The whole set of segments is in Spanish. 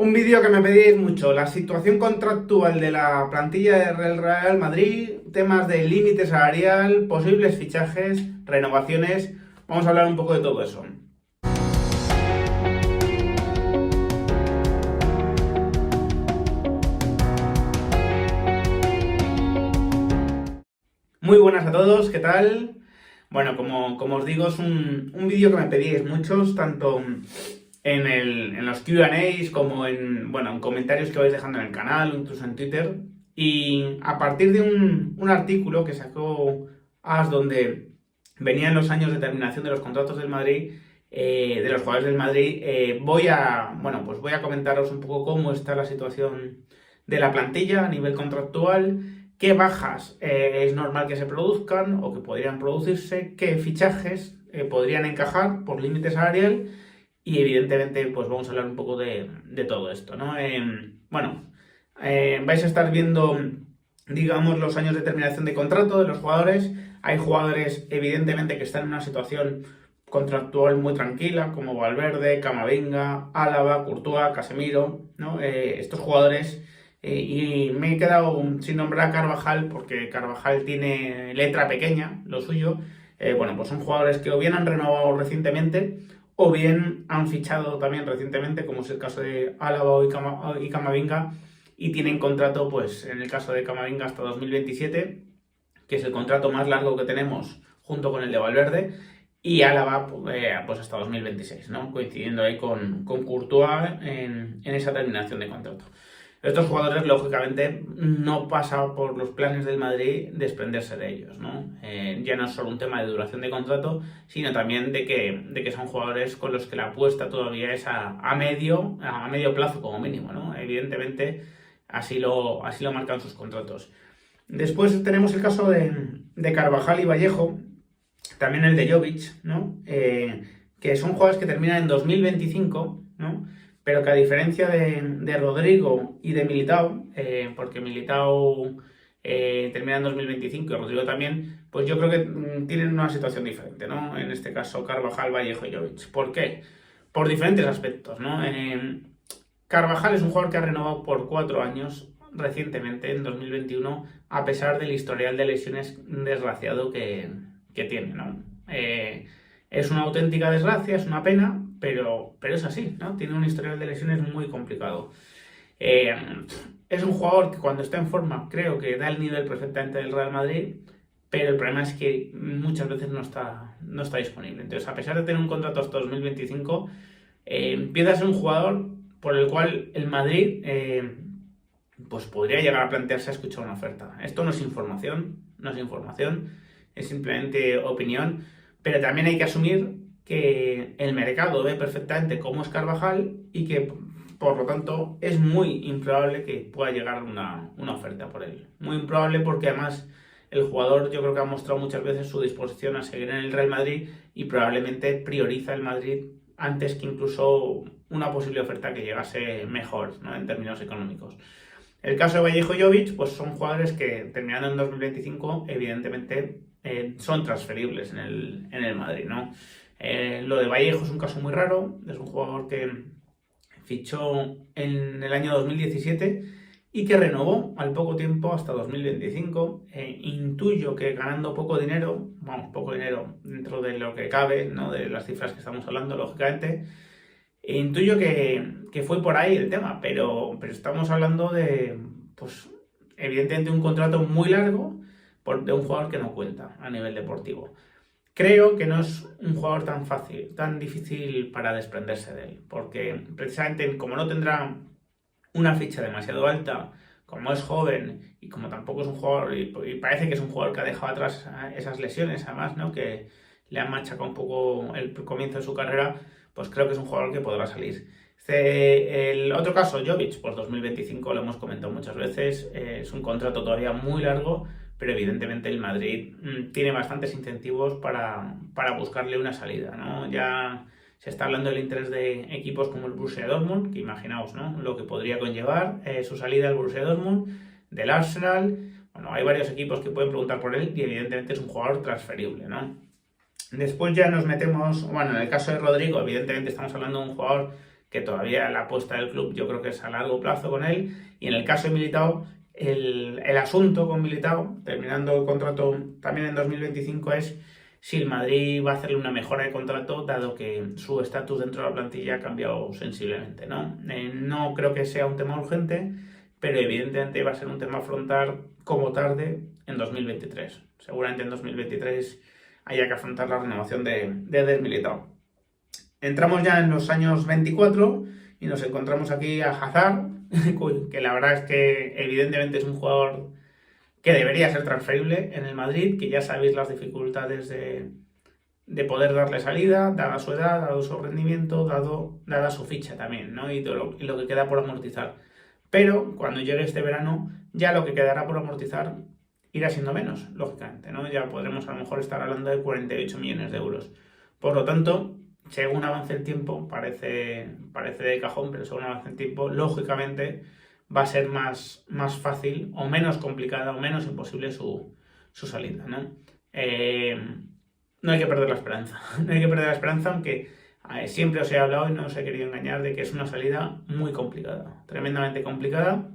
Un vídeo que me pedíais mucho, la situación contractual de la plantilla del Real Madrid, temas de límite salarial, posibles fichajes, renovaciones. Vamos a hablar un poco de todo eso. Muy buenas a todos, ¿qué tal? Bueno, como os digo, es un vídeo que me pedíais muchos, tanto en los Q&As como en comentarios que vais dejando en el canal o incluso en Twitter. Y a partir de un artículo que sacó AS donde venían los años de terminación de los contratos del Madrid, de los jugadores del Madrid, voy a comentaros un poco cómo está la situación de la plantilla a nivel contractual, qué bajas es normal que se produzcan o que podrían producirse, qué fichajes podrían encajar por límite salarial y evidentemente pues vamos a hablar un poco de todo esto, ¿no? Vais a estar viendo, digamos, los años de terminación de contrato de los jugadores. Hay jugadores evidentemente que están en una situación contractual muy tranquila, como Valverde, Camavinga, Álava, Courtois, Casemiro, ¿no? Estos jugadores... y me he quedado sin nombrar a Carvajal porque Carvajal tiene letra pequeña, lo suyo. Pues son jugadores que o bien han renovado recientemente o bien han fichado también recientemente, como es el caso de Álava y Camavinga, y tienen contrato, pues en el caso de Camavinga hasta 2027, que es el contrato más largo que tenemos junto con el de Valverde, y Álava pues hasta 2026, ¿no? Coincidiendo ahí con Courtois en esa terminación de contrato. Estos jugadores, lógicamente, no pasa por los planes del Madrid desprenderse de ellos, ¿no? Ya no es solo un tema de duración de contrato, sino también de que son jugadores con los que la apuesta todavía es a medio plazo como mínimo, ¿no? Evidentemente, así lo marcan sus contratos. Después tenemos el caso de Carvajal y Vallejo, también el de Jovic, ¿no? Que son jugadores que terminan en 2025, ¿no? Pero que a diferencia de Rodrigo y de Militao, porque Militao termina en 2025 y Rodrigo también, pues yo creo que tienen una situación diferente, ¿no? En este caso Carvajal, Vallejo y Jovic. ¿Por qué? Por diferentes aspectos, ¿no? Carvajal es un jugador que ha renovado por 4 años recientemente, en 2021, a pesar del historial de lesiones desgraciado que tiene, ¿no? Es una auténtica desgracia, es una pena, pero es así, ¿no? Tiene un historial de lesiones muy complicado. Es un jugador que cuando está en forma creo que da el nivel perfectamente del Real Madrid, pero el problema es que muchas veces no está disponible. Entonces, a pesar de tener un contrato hasta 2025, empieza a ser un jugador por el cual el Madrid pues podría llegar a plantearse a escuchar una oferta. Esto no es información, es simplemente opinión, pero también hay que asumir que el mercado ve perfectamente cómo es Carvajal y que, por lo tanto, es muy improbable que pueda llegar una oferta por él. Muy improbable porque, además, el jugador yo creo que ha mostrado muchas veces su disposición a seguir en el Real Madrid y probablemente prioriza el Madrid antes que incluso una posible oferta que llegase mejor, ¿no? En términos económicos. El caso de Vallejo y Jovic, pues son jugadores que terminando en 2025, evidentemente, son transferibles en el Madrid, ¿no? Lo de Vallejo es un caso muy raro, es un jugador que fichó en el año 2017 y que renovó al poco tiempo hasta 2025. Intuyo que ganando poco dinero dentro de lo que cabe, ¿no? De las cifras que estamos hablando, lógicamente, intuyo que fue por ahí el tema, pero estamos hablando de, pues, evidentemente un contrato muy largo de un jugador que no cuenta a nivel deportivo. Creo que no es un jugador tan fácil, tan difícil para desprenderse de él, porque precisamente como no tendrá una ficha demasiado alta, como es joven y como tampoco es un jugador, y parece que es un jugador que ha dejado atrás esas lesiones, además, ¿no? Que le han machacado un poco el comienzo de su carrera, pues creo que es un jugador que podrá salir. El otro caso, Jovic, pues 2025, lo hemos comentado muchas veces, es un contrato todavía muy largo, pero evidentemente el Madrid tiene bastantes incentivos para buscarle una salida, ¿no? Ya se está hablando del interés de equipos como el Borussia Dortmund, que imaginaos, ¿no? Lo que podría conllevar su salida al Borussia Dortmund, del Arsenal. Bueno, hay varios equipos que pueden preguntar por él y evidentemente es un jugador transferible, ¿no? Después ya nos metemos, en el caso de Rodrigo, evidentemente estamos hablando de un jugador que todavía la apuesta del club yo creo que es a largo plazo con él. Y en el caso de Militao, el asunto con Militao, terminando el contrato también en 2025, es si el Madrid va a hacerle una mejora de contrato, dado que su estatus dentro de la plantilla ha cambiado sensiblemente, ¿no? No creo que sea un tema urgente, pero evidentemente va a ser un tema a afrontar como tarde en 2023. Seguramente en 2023 haya que afrontar la renovación de Militao. Entramos ya en los años 24 y nos encontramos aquí a Hazard, que la verdad es que evidentemente es un jugador que debería ser transferible en el Madrid, que ya sabéis las dificultades de poder darle salida, dada su edad, dado su rendimiento, dada su ficha también, ¿no? Y lo que queda por amortizar. Pero cuando llegue este verano, ya lo que quedará por amortizar irá siendo menos, lógicamente, ¿no? Ya podremos a lo mejor estar hablando de 48 millones de euros. Por lo tanto, según avance el tiempo, parece de cajón, pero según avance el tiempo, lógicamente va a ser más fácil o menos complicada o menos imposible su salida, ¿no? No hay que perder la esperanza. No hay que perder la esperanza, aunque siempre os he hablado y no os he querido engañar de que es una salida muy complicada, tremendamente complicada.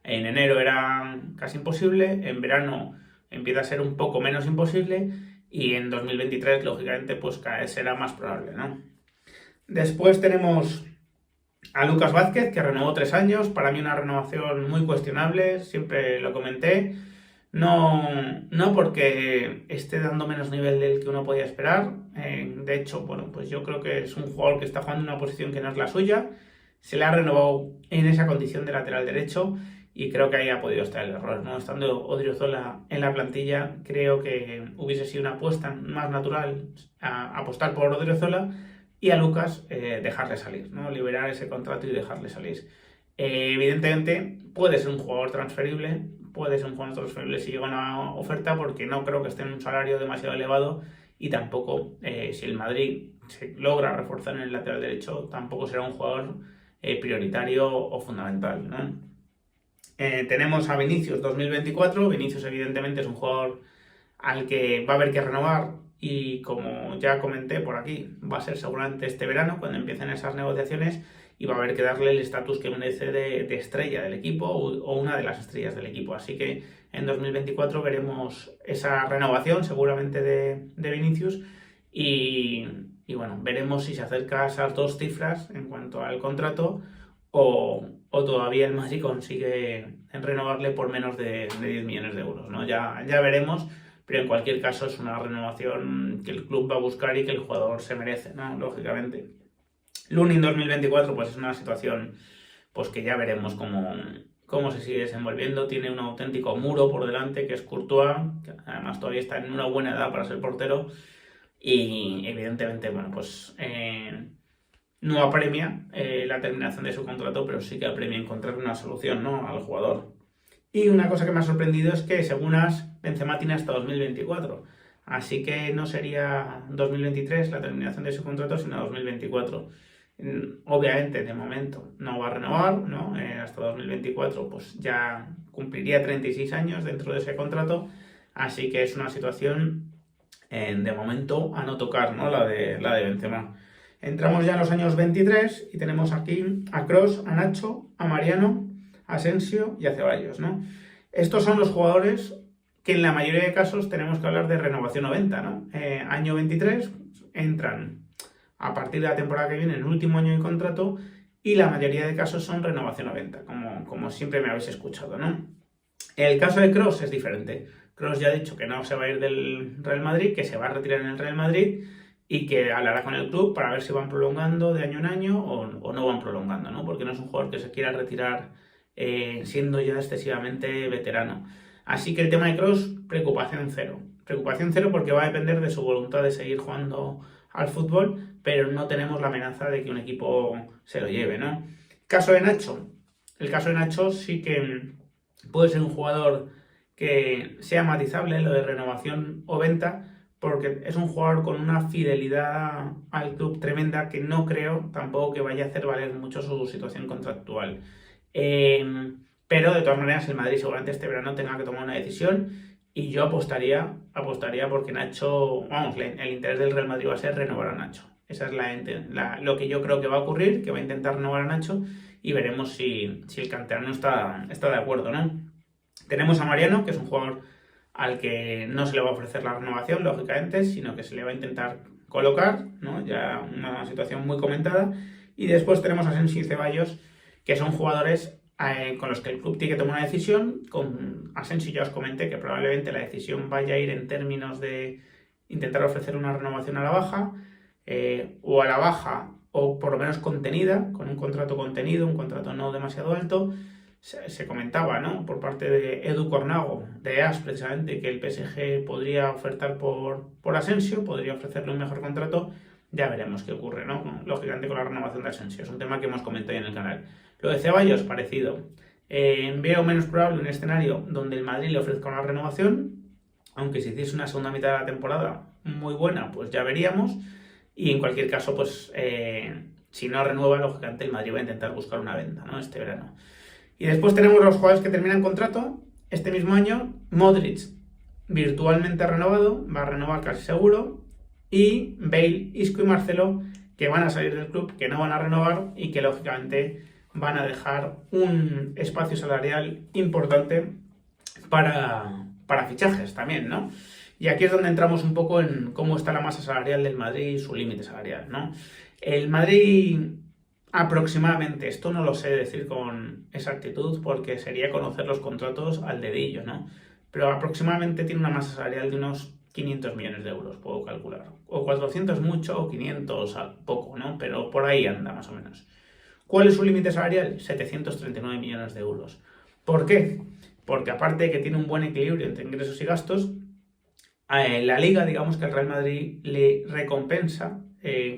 En enero era casi imposible, en verano empieza a ser un poco menos imposible y en 2023, lógicamente, pues cada vez será más probable, ¿no? Después tenemos a Lucas Vázquez, que renovó 3 años, para mí una renovación muy cuestionable, siempre lo comenté, no porque esté dando menos nivel del que uno podía esperar, de hecho, bueno, pues yo creo que es un jugador que está jugando en una posición que no es la suya, se le ha renovado en esa condición de lateral derecho y creo que ahí ha podido estar el error, ¿no? Estando Odriozola en la plantilla, creo que hubiese sido una apuesta más natural a apostar por Odriozola y a Lucas dejarle salir, ¿no? Liberar ese contrato y dejarle salir. Evidentemente puede ser un jugador transferible, si llega una oferta, porque no creo que esté en un salario demasiado elevado y tampoco, si el Madrid se logra reforzar en el lateral derecho, tampoco será un jugador prioritario o fundamental, ¿no? Tenemos a Vinicius 2024, Vinicius evidentemente es un jugador al que va a haber que renovar y como ya comenté por aquí, va a ser seguramente este verano cuando empiecen esas negociaciones y va a haber que darle el estatus que merece de estrella del equipo o una de las estrellas del equipo. Así que en 2024 veremos esa renovación seguramente de Vinicius y bueno, veremos si se acerca a esas 2 cifras en cuanto al contrato o todavía el Madrid consigue renovarle por menos de 10 millones de euros, ¿no? Ya veremos, pero en cualquier caso es una renovación que el club va a buscar y que el jugador se merece, ¿no? Lógicamente. Lunin 2024 pues es una situación pues que ya veremos cómo se sigue desenvolviendo. Tiene un auténtico muro por delante que es Courtois, que además todavía está en una buena edad para ser portero y evidentemente, bueno, pues no apremia la terminación de su contrato, pero sí que apremia encontrar una solución, ¿no?, al jugador. Y una cosa que me ha sorprendido es que, según Benzema tiene hasta 2024. Así que no sería 2023 la terminación de su contrato, sino 2024. Obviamente, de momento, no va a renovar, ¿no? Hasta 2024 pues ya cumpliría 36 años dentro de ese contrato. Así que es una situación, de momento, a no tocar, ¿no?, la de Benzema. Entramos ya en los años 23 y tenemos aquí a Kroos, a Nacho, a Mariano, a Asensio y a Ceballos, ¿no? Estos son los jugadores que en la mayoría de casos tenemos que hablar de renovación o venta, ¿no? Año 23 entran a partir de la temporada que viene, en el último año de contrato, y la mayoría de casos son renovación o venta, como siempre me habéis escuchado, ¿no? El caso de Kroos es diferente. Kroos ya ha dicho que no se va a ir del Real Madrid, que se va a retirar en el Real Madrid y que hablará con el club para ver si van prolongando de año en año o no van prolongando, ¿no? Porque no es un jugador que se quiera retirar siendo ya excesivamente veterano. Así que el tema de Kroos, preocupación cero. Preocupación cero porque va a depender de su voluntad de seguir jugando al fútbol, pero no tenemos la amenaza de que un equipo se lo lleve, ¿no? El caso de Nacho sí que puede ser un jugador que sea matizable, lo de renovación o venta, porque es un jugador con una fidelidad al club tremenda que no creo tampoco que vaya a hacer valer mucho su situación contractual. Pero de todas maneras el Madrid seguramente este verano tenga que tomar una decisión y yo apostaría porque Nacho, vamos, el interés del Real Madrid va a ser renovar a Nacho. Esa es lo que yo creo que va a ocurrir, que va a intentar renovar a Nacho y veremos si el canterano está de acuerdo, ¿no? Tenemos a Mariano, que es un jugador al que no se le va a ofrecer la renovación, lógicamente, sino que se le va a intentar colocar, ¿no? Ya una situación muy comentada. Y después tenemos a Asensio y Ceballos, que son jugadores con los que el club tiene que tomar una decisión. Con Asensio ya os comenté que probablemente la decisión vaya a ir en términos de intentar ofrecer una renovación a la baja, o a la baja, o por lo menos contenida, con un contrato contenido, un contrato no demasiado alto. Se comentaba, ¿no?, por parte de Edu Cornago, de AS precisamente, que el PSG podría ofertar por Asensio, podría ofrecerle un mejor contrato. Ya veremos qué ocurre, ¿no? Lógicamente con la renovación de Asensio, es un tema que hemos comentado en el canal. Lo de Ceballos, parecido. Veo menos probable un escenario donde el Madrid le ofrezca una renovación, aunque si hiciese una segunda mitad de la temporada muy buena, pues ya veríamos. Y en cualquier caso, pues si no renueva, lógicamente el Madrid va a intentar buscar una venta, ¿no?, este verano. Y después tenemos los jugadores que terminan contrato este mismo año. Modric, virtualmente renovado, va a renovar casi seguro. Y Bale, Isco y Marcelo, que van a salir del club, que no van a renovar y que lógicamente van a dejar un espacio salarial importante para fichajes también, ¿no? Y aquí es donde entramos un poco en cómo está la masa salarial del Madrid y su límite salarial, ¿no? El Madrid aproximadamente, esto no lo sé decir con exactitud porque sería conocer los contratos al dedillo, ¿no? Pero aproximadamente tiene una masa salarial de unos 500 millones de euros, puedo calcular. O 400 mucho, o 500 poco, ¿no? Pero por ahí anda más o menos. ¿Cuál es su límite salarial? 739 millones de euros. ¿Por qué? Porque aparte de que tiene un buen equilibrio entre ingresos y gastos, la Liga, digamos que el Real Madrid le recompensa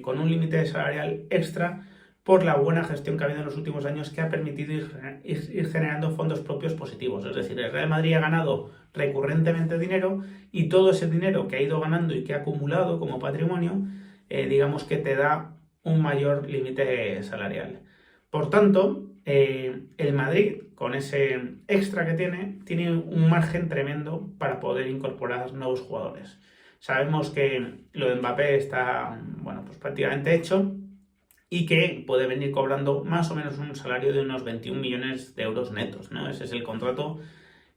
con un límite salarial extra por la buena gestión que ha habido en los últimos años, que ha permitido ir generando fondos propios positivos. Es decir, el Real Madrid ha ganado recurrentemente dinero y todo ese dinero que ha ido ganando y que ha acumulado como patrimonio, digamos que te da un mayor límite salarial. Por tanto, el Madrid, con ese extra que tiene un margen tremendo para poder incorporar nuevos jugadores. Sabemos que lo de Mbappé está, bueno, pues prácticamente hecho, y que puede venir cobrando más o menos un salario de unos 21 millones de euros netos, ¿no? Ese es el contrato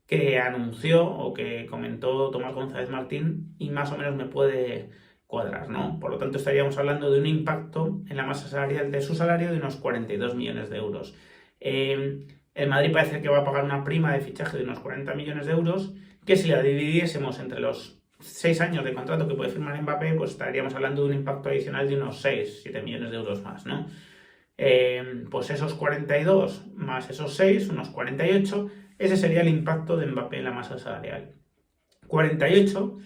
que anunció o que comentó Tomás González Martín y más o menos me puede cuadrar, ¿no? Por lo tanto, estaríamos hablando de un impacto en la masa salarial de su salario de unos 42 millones de euros. El Madrid parece que va a pagar una prima de fichaje de unos 40 millones de euros, que si la dividiésemos entre los 6 años de contrato que puede firmar Mbappé, pues estaríamos hablando de un impacto adicional de unos 6-7 millones de euros más, ¿no? Pues esos 42 más esos 6, unos 48, ese sería el impacto de Mbappé en la masa salarial. 48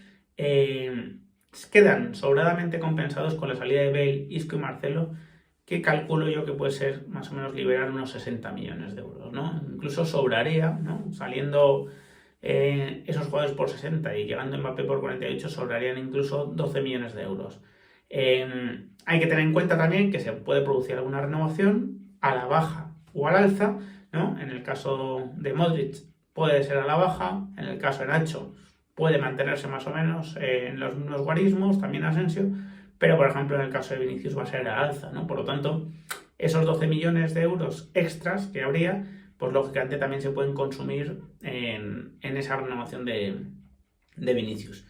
quedan sobradamente compensados con la salida de Bale, Isco y Marcelo, que calculo yo que puede ser más o menos liberar unos 60 millones de euros, ¿no? Incluso sobraría, ¿no? Saliendo esos jugadores por 60 y llegando Mbappé por 48, sobrarían incluso 12 millones de euros. Hay que tener en cuenta también que se puede producir alguna renovación a la baja o al alza, ¿no? En el caso de Modric puede ser a la baja, en el caso de Nacho puede mantenerse más o menos en los mismos guarismos, también Asensio, pero por ejemplo en el caso de Vinicius va a ser a alza, ¿no? Por lo tanto, esos 12 millones de euros extras que habría, pues lógicamente también se pueden consumir en esa renovación de Vinicius.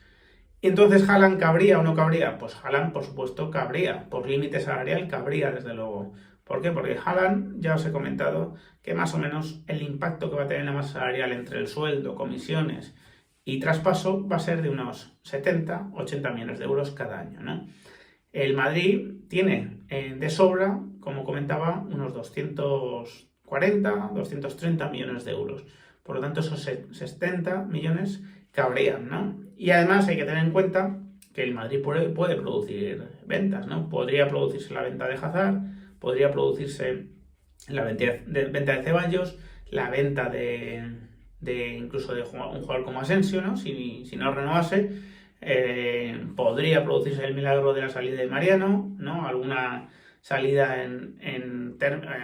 Y entonces, ¿Haaland cabría o no cabría? Pues Haaland, por supuesto, cabría. Por límite salarial cabría, desde luego. ¿Por qué? Porque Haaland, ya os he comentado, que más o menos el impacto que va a tener en la masa salarial entre el sueldo, comisiones y traspaso va a ser de unos 70-80 millones de euros cada año, ¿no? El Madrid tiene de sobra, como comentaba, unos 240-230 millones de euros. Por lo tanto, esos 70 millones cabrían, ¿no? Y además hay que tener en cuenta que el Madrid puede producir ventas, ¿no? Podría producirse la venta de Hazard, podría producirse la venta de Ceballos, la venta incluso de un jugador como Asensio, ¿no? Si no renovase, podría producirse el milagro de la salida de Mariano, ¿no? Alguna salida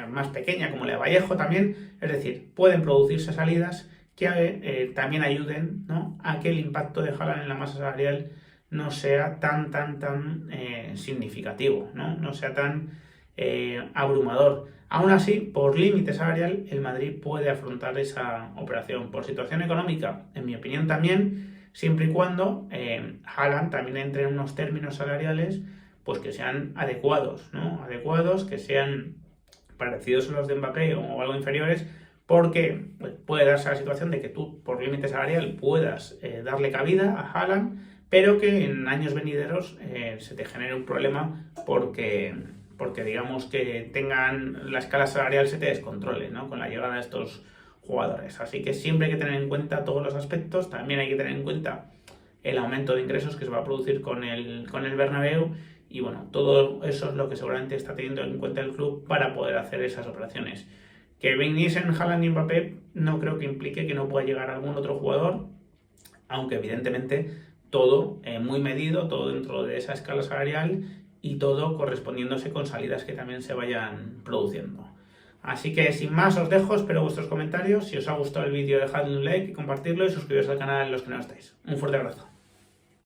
más pequeña como la de Vallejo también. Es decir, pueden producirse salidas que también ayuden, ¿no?, a que el impacto de Haaland en la masa salarial no sea tan significativo, no sea tan abrumador. Aún así, por límite salarial, el Madrid puede afrontar esa operación. Por situación económica, en mi opinión también, siempre y cuando Haaland también entre en unos términos salariales pues que sean adecuados, ¿no? Adecuados, que sean parecidos a los de Mbappé o algo inferiores, porque pues, puede darse la situación de que tú, por límite salarial, puedas darle cabida a Haaland, pero que en años venideros se te genere un problema porque digamos que tengan la escala salarial se te descontrole, ¿no? Con la llegada de estos jugadores. Así que siempre hay que tener en cuenta todos los aspectos, también hay que tener en cuenta el aumento de ingresos que se va a producir con el Bernabéu y bueno, todo eso es lo que seguramente está teniendo en cuenta el club para poder hacer esas operaciones. Que viniesen Haaland y Mbappé no creo que implique que no pueda llegar algún otro jugador, aunque evidentemente todo muy medido, todo dentro de esa escala salarial y todo correspondiéndose con salidas que también se vayan produciendo. Así que sin más os dejo, espero vuestros comentarios. Si os ha gustado el vídeo dejadle un like y compartirlo y suscribiros al canal los que no estáis. Un fuerte abrazo.